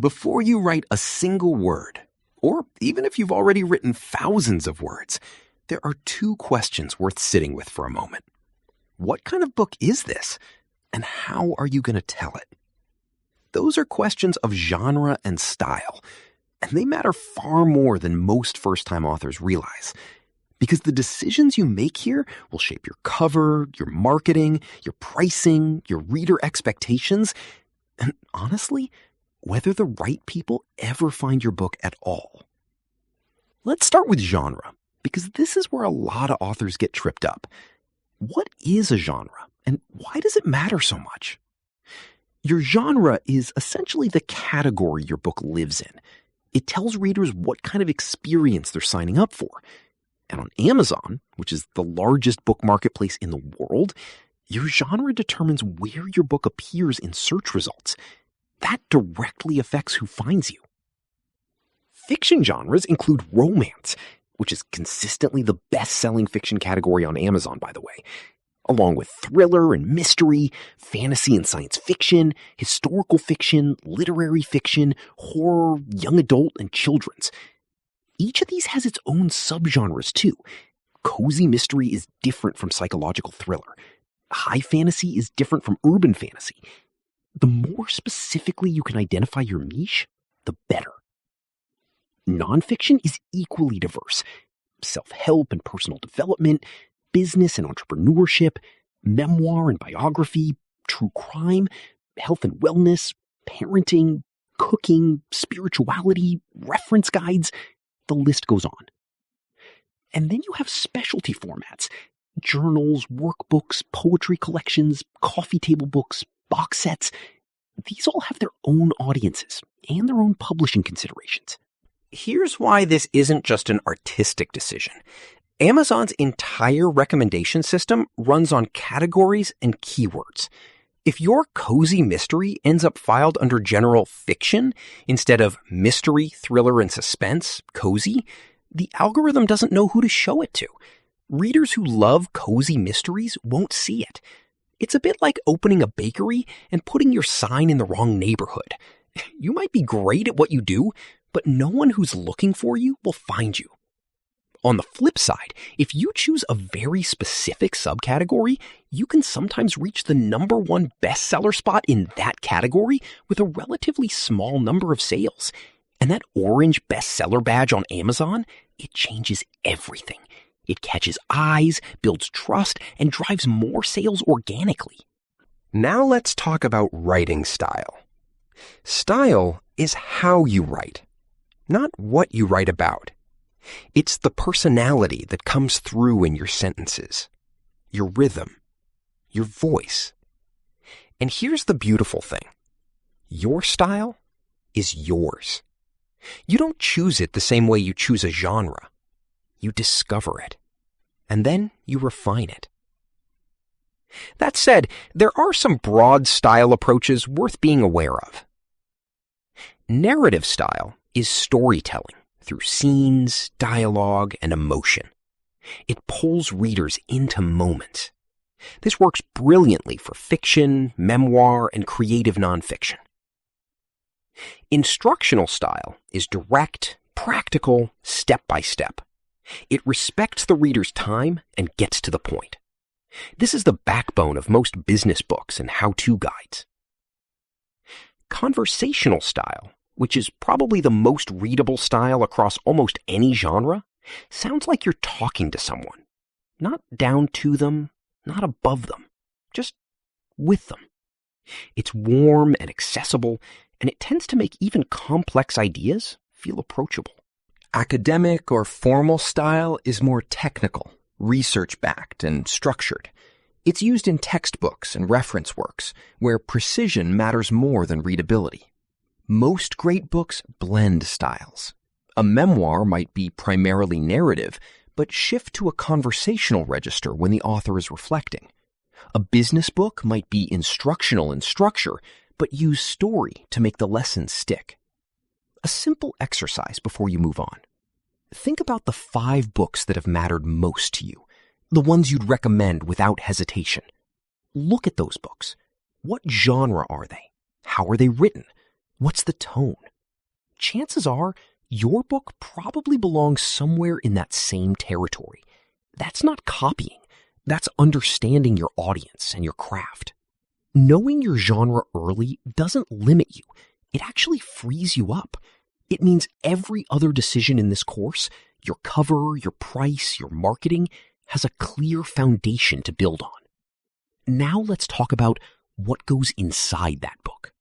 Before you write a single word, or even if you've already written thousands of words, there are two questions worth sitting with for a moment. What kind of book is this? And how are you going to tell it? Those are questions of genre and style, and they matter far more than most first-time authors realize. Because the decisions you make here will shape your cover, your marketing, your pricing, your reader expectations, and honestly, whether the right people ever find your book at all. Let's start with genre, because this is where a lot of authors get tripped up. What is a genre, and why does it matter so much? Your genre is essentially the category your book lives in. It tells readers what kind of experience they're signing up for. And on Amazon, which is the largest book marketplace in the world, your genre determines where your book appears in search results. That directly affects who finds you. Fiction genres include romance, which is consistently the best-selling fiction category on Amazon, by the way, along with thriller and mystery, fantasy and science fiction, historical fiction, literary fiction, horror, young adult, and children's. Each of these has its own subgenres, too. Cozy mystery is different from psychological thriller. High fantasy is different from urban fantasy. The more specifically you can identify your niche, the better. Nonfiction is equally diverse. Self-help and personal development, business and entrepreneurship, memoir and biography, true crime, health and wellness, parenting, cooking, spirituality, reference guides. The list goes on. And then you have specialty formats, journals, workbooks, poetry collections, coffee table books, box sets. These all have their own audiences and their own publishing considerations. Here's why this isn't just an artistic decision. Amazon's entire recommendation system runs on categories and keywords. If your cozy mystery ends up filed under general fiction instead of mystery, thriller, and suspense, cozy, the algorithm doesn't know who to show it to. Readers who love cozy mysteries won't see it. It's a bit like opening a bakery and putting your sign in the wrong neighborhood. You might be great at what you do, but no one who's looking for you will find you. On the flip side, if you choose a very specific subcategory, you can sometimes reach the #1 bestseller spot in that category with a relatively small number of sales. And that orange bestseller badge on Amazon, it changes everything. It catches eyes, builds trust, and drives more sales organically. Now let's talk about writing style. Style is how you write, not what you write about. It's the personality that comes through in your sentences, your rhythm, your voice. And here's the beautiful thing. Your style is yours. You don't choose it the same way you choose a genre. You discover it, and then you refine it. That said, there are some broad style approaches worth being aware of. Narrative style is storytelling through scenes, dialogue, and emotion. It pulls readers into moments. This works brilliantly for fiction, memoir, and creative nonfiction. Instructional style is direct, practical, step-by-step. It respects the reader's time and gets to the point. This is the backbone of most business books and how-to guides. Conversational style, which is probably the most readable style across almost any genre, sounds like you're talking to someone. Not down to them, not above them, just with them. It's warm and accessible, and it tends to make even complex ideas feel approachable. Academic or formal style is more technical, research-backed, and structured. It's used in textbooks and reference works, where precision matters more than readability. Most great books blend styles. A memoir might be primarily narrative, but shift to a conversational register when the author is reflecting. A business book might be instructional in structure, but use story to make the lessons stick. A simple exercise before you move on. Think about the 5 books that have mattered most to you, the ones you'd recommend without hesitation. Look at those books. What genre are they? How are they written? What's the tone? chances are your book probably belongs somewhere in that same territory. That's not copying. That's understanding your audience and your craft. Knowing your genre early doesn't limit you. It actually frees you up. It means every other decision in this course, your cover, your price, your marketing, has a clear foundation to build on. Now let's talk about what goes inside that book.